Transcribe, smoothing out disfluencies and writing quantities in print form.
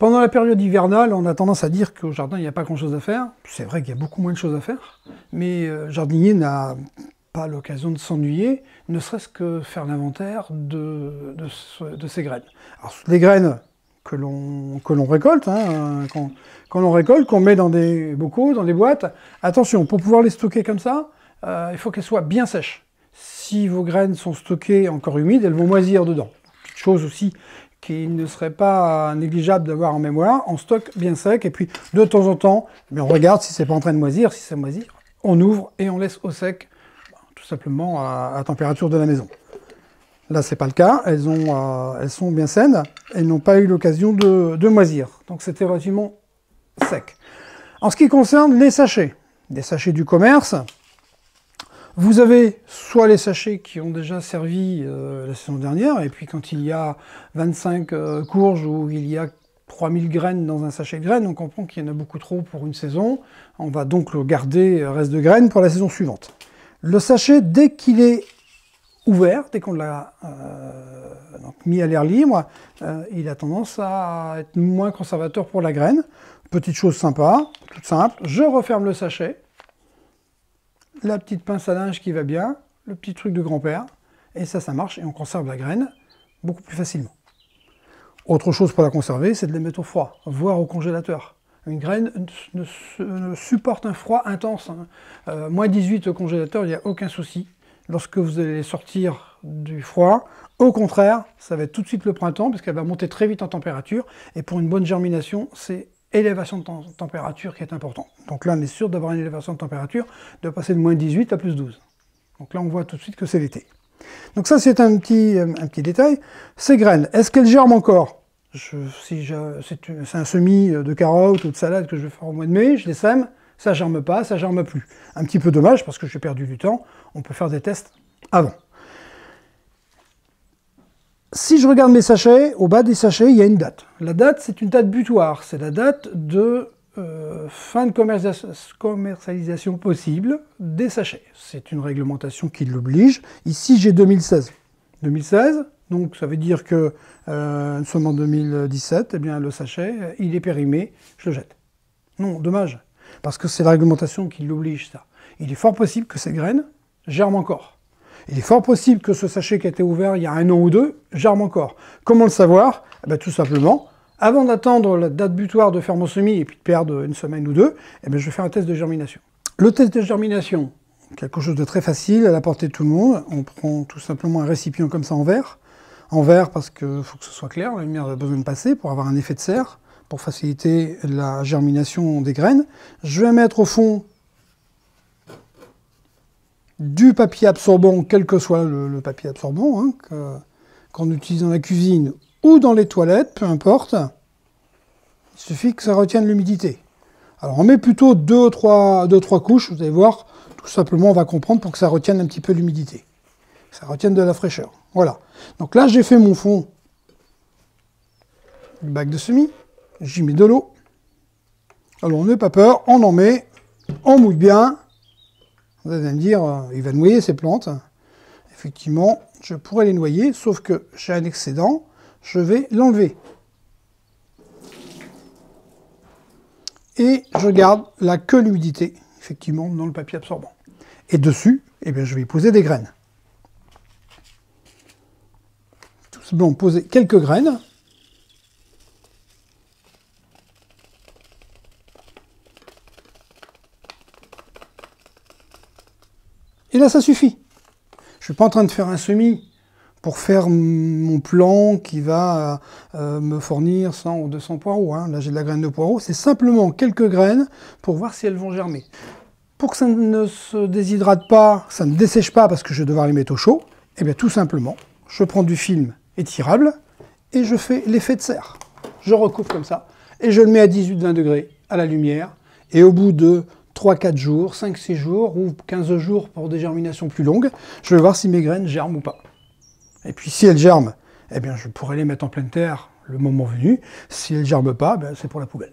Pendant la période hivernale, on a tendance à dire qu'au jardin, il n'y a pas grand-chose à faire. C'est vrai qu'il y a beaucoup moins de choses à faire, mais le jardinier n'a pas l'occasion de s'ennuyer, ne serait-ce que faire l'inventaire de ses graines. Alors, les graines que l'on récolte, hein, quand l'on récolte, qu'on met dans des bocaux, dans des boîtes, attention, pour pouvoir les stocker comme ça, il faut qu'elles soient bien sèches. Si vos graines sont stockées encore humides, elles vont moisir dedans. Petite chose aussi qui ne serait pas négligeable d'avoir en mémoire, on stocke bien sec, et puis de temps en temps, on regarde si c'est pas en train de moisir, si ça moisit, on ouvre et on laisse au sec, tout simplement à température de la maison. Là, c'est pas le cas, elles sont bien saines, elles n'ont pas eu l'occasion de moisir, donc c'était relativement sec. En ce qui concerne les sachets du commerce, vous avez soit les sachets qui ont déjà servi la saison dernière, et puis quand il y a 25 courges ou il y a 3000 graines dans un sachet de graines, on comprend qu'il y en a beaucoup trop pour une saison. On va donc le garder reste de graines pour la saison suivante. Le sachet, dès qu'il est ouvert, dès qu'on l'a mis à l'air libre, il a tendance à être moins conservateur pour la graine. Petite chose sympa, toute simple, je referme le sachet, la petite pince à linge qui va bien, le petit truc de grand-père, et ça marche, et on conserve la graine beaucoup plus facilement. Autre chose pour la conserver, c'est de la mettre au froid, voire au congélateur. Une graine ne supporte un froid intense. Moins 18 au congélateur, il n'y a aucun souci. Lorsque vous allez sortir du froid, au contraire, ça va être tout de suite le printemps, parce qu'elle va monter très vite en température, et pour une bonne germination, c'est élévation de température qui est importante. Donc là, on est sûr d'avoir une élévation de température, de passer de moins 18 à plus 12. Donc là, on voit tout de suite que c'est l'été. Donc ça, c'est un petit détail. Ces graines, est-ce qu'elles germent encore? C'est un semis de carottes ou de salade que je vais faire au mois de mai, je les sème, ça germe pas, ça germe plus. Un petit peu dommage, parce que j'ai perdu du temps, on peut faire des tests avant. Si je regarde mes sachets, au bas des sachets, il y a une date. La date, c'est une date butoir. C'est la date de fin de commercialisation possible des sachets. C'est une réglementation qui l'oblige. Ici, j'ai 2016. 2016, donc ça veut dire que nous sommes en 2017, eh bien le sachet, il est périmé, je le jette. Non, dommage, parce que c'est la réglementation qui l'oblige, ça. Il est fort possible que ces graines germent encore. Il est fort possible que ce sachet qui a été ouvert il y a 1 an ou 2 germe encore. Comment le savoir? Eh bien, tout simplement, avant d'attendre la date butoir de faire mon semis et puis de perdre une semaine ou deux, eh bien, je vais faire un test de germination. Le test de germination, quelque chose de très facile, à la portée de tout le monde. On prend tout simplement un récipient comme ça en verre. En verre parce qu'il faut que ce soit clair, la lumière a besoin de passer pour avoir un effet de serre, pour faciliter la germination des graines. Je vais mettre au fond du papier absorbant, quel que soit le papier absorbant, hein, qu'on utilise dans la cuisine ou dans les toilettes, peu importe. Il suffit que ça retienne l'humidité. Alors on met plutôt 2-3 couches, vous allez voir, tout simplement on va comprendre pour que ça retienne un petit peu l'humidité. Que ça retienne de la fraîcheur. Voilà. Donc là j'ai fait mon fond du bac de semis, j'y mets de l'eau. Alors on n'a pas peur, on en met, on mouille bien. Vous allez me dire, il va noyer ces plantes. Effectivement, je pourrais les noyer, sauf que j'ai un excédent, je vais l'enlever. Et je garde là que l'humidité, effectivement, dans le papier absorbant. Et dessus, eh bien, je vais y poser des graines. Tout simplement poser quelques graines. Et là, ça suffit. Je ne suis pas en train de faire un semis pour faire mon plan qui va me fournir 100 ou 200 poireaux. Hein. Là, j'ai de la graine de poireau. C'est simplement quelques graines pour voir si elles vont germer. Pour que ça ne se déshydrate pas, ça ne dessèche pas parce que je vais devoir les mettre au chaud, eh bien, tout simplement, je prends du film étirable et je fais l'effet de serre. Je recouvre comme ça et je le mets à 18-20 degrés à la lumière. Et au bout de 3-4 jours, 5-6 jours ou 15 jours pour des germinations plus longues, je vais voir si mes graines germent ou pas. Et puis si elles germent, eh bien je pourrais les mettre en pleine terre le moment venu. Si elles ne germent pas, ben, c'est pour la poubelle.